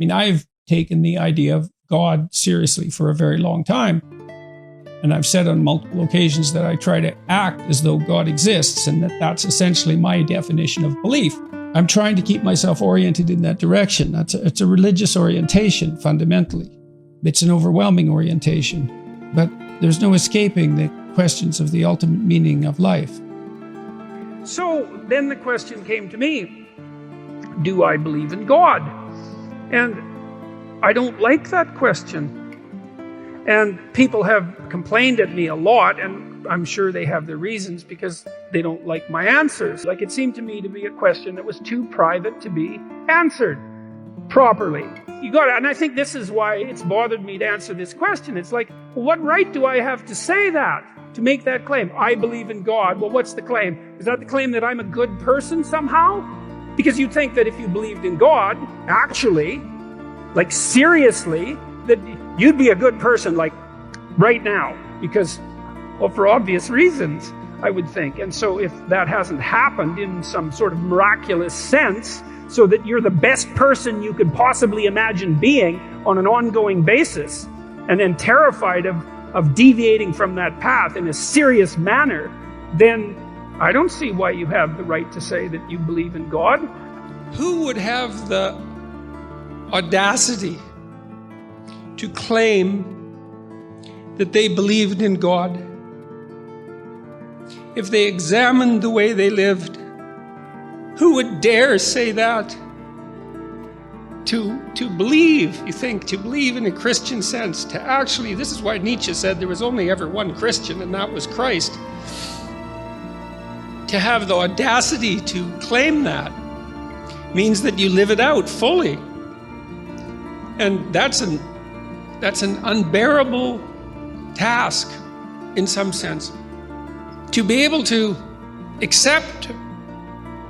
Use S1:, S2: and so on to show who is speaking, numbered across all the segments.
S1: mean, I've taken the idea of God seriously for a very long time. And I've said on multiple occasions that I try to act as though God exists, and that's essentially my definition of belief. I'm trying to keep myself oriented in that direction. It's a religious orientation, fundamentally. It's an overwhelming orientation, but there's no escaping the questions of the ultimate meaning of life. So then the question came to me, do I believe in God? And I don't like that question. And people have complained at me a lot, and I'm sure they have their reasons because they don't like my answers. Like, it seemed to me to be a question that was too private to be answered properly. And I think this is why it's bothered me to answer this question. It's like, well, what right do I have to say that, to make that claim? I believe in God. Well, what's the claim? Is that the claim that I'm a good person somehow? Because you'd think that if you believed in God, actually, like seriously, that you'd be a good person, like right now, because, well, for obvious reasons, I would think. And so if that hasn't happened in some sort of miraculous sense, so that you're the best person you could possibly imagine being on an ongoing basis, and then terrified of deviating from that path in a serious manner, then I don't see why you have the right to say that you believe in God.
S2: Who would have the audacity to claim that they believed in God if they examined the way they lived? Who would dare say that? To believe, you think, to believe in a Christian sense, to actually, this is why Nietzsche said there was only ever one Christian, and that was Christ. To have the audacity to claim that means that you live it out fully. And that's an unbearable task, in some sense. To be able to accept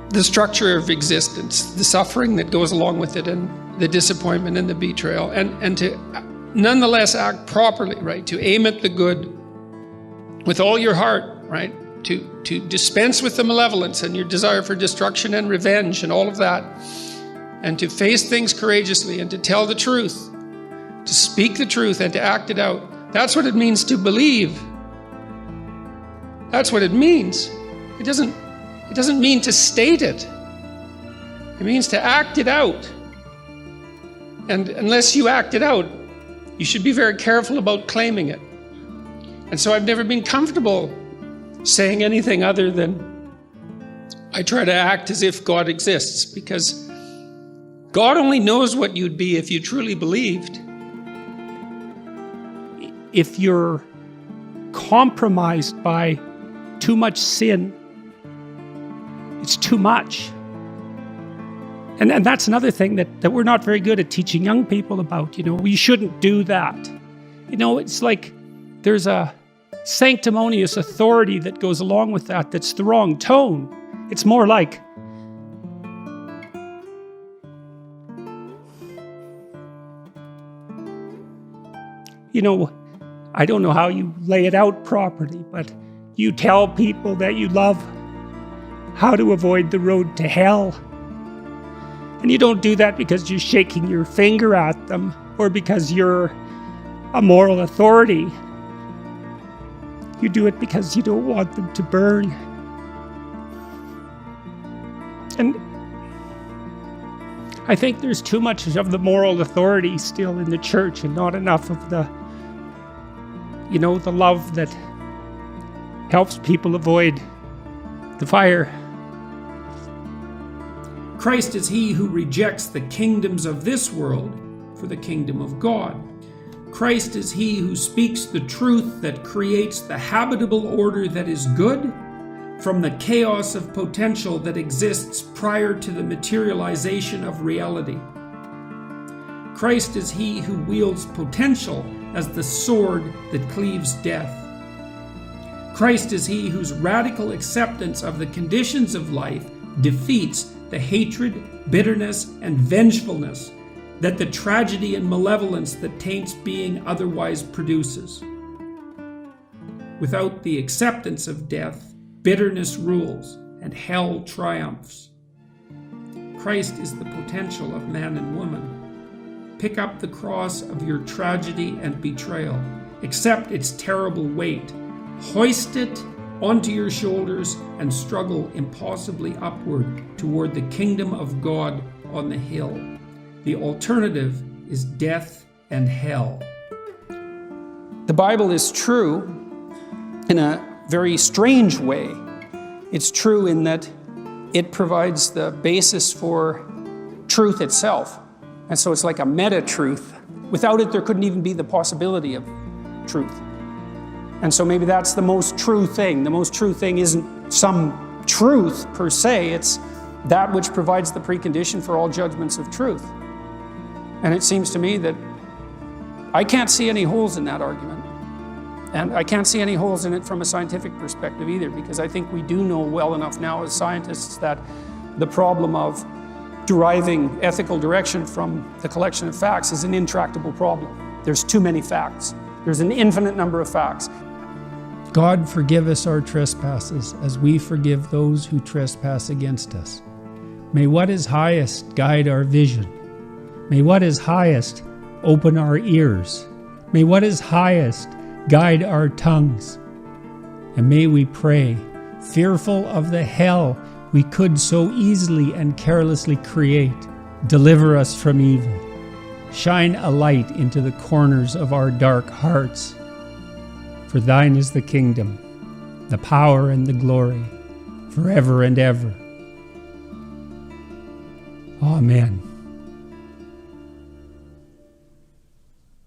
S2: the structure of existence, the suffering that goes along with it, and the disappointment and the betrayal, and to nonetheless act properly, right? To aim at the good with all your heart, right? To dispense with the malevolence and your desire for destruction and revenge and all of that, and to face things courageously and to tell the truth, to speak the truth and to act it out. That's what it means to believe. That's what it means. It doesn't mean to state it. It means to act it out. And unless you act it out, you should be very careful about claiming it. And so I've never been comfortable saying anything other than I try to act as if God exists, because God only knows what you'd be if you truly believed.
S3: If you're compromised by too much sin, it's too much. And that's another thing that we're not very good at teaching young people about. We shouldn't do that. It's like there's a sanctimonious authority that goes along with that that's the wrong tone. It's more like, I don't know how you lay it out properly, but you tell people that you love how to avoid the road to hell. And you don't do that because you're shaking your finger at them or because you're a moral authority. You do it because you don't want them to burn. And I think there's too much of the moral authority still in the church and not enough of the love that helps people avoid the fire.
S1: Christ is he who rejects the kingdoms of this world for the kingdom of God. Christ is he who speaks the truth that creates the habitable order that is good from the chaos of potential that exists prior to the materialization of reality. Christ is he who wields potential as the sword that cleaves death. Christ is he whose radical acceptance of the conditions of life defeats the hatred, bitterness, and vengefulness that the tragedy and malevolence that taints being otherwise produces. Without the acceptance of death, bitterness rules and hell triumphs. Christ is the potential of man and woman.
S3: pick up the cross of your tragedy and betrayal. Accept its terrible weight. Hoist it onto your shoulders and struggle impossibly upward toward the kingdom of God on the hill. The alternative is death and hell. The Bible is true in a very strange way. It's true in that it provides the basis for truth itself. And so it's like a meta-truth. Without it, there couldn't even be the possibility of truth. And so maybe that's the most true thing. The most true thing isn't some truth per se, it's that which provides the precondition for all judgments of truth. And it seems to me that I can't see any holes in that argument. And I can't see any holes in it from a scientific perspective either, because I think we do know well enough now as scientists that the problem of deriving ethical direction from the collection of facts is an intractable problem. There's too many facts. There's an infinite number of facts.
S1: God, forgive us our trespasses as we forgive those who trespass against us. May what is highest guide our vision. May what is highest open our ears. May what is highest guide our tongues. And may we pray, fearful of the hell we could so easily and carelessly create, deliver us from evil. Shine a light into the corners of our dark hearts. For thine is the kingdom, the power and the glory, forever and ever. Amen.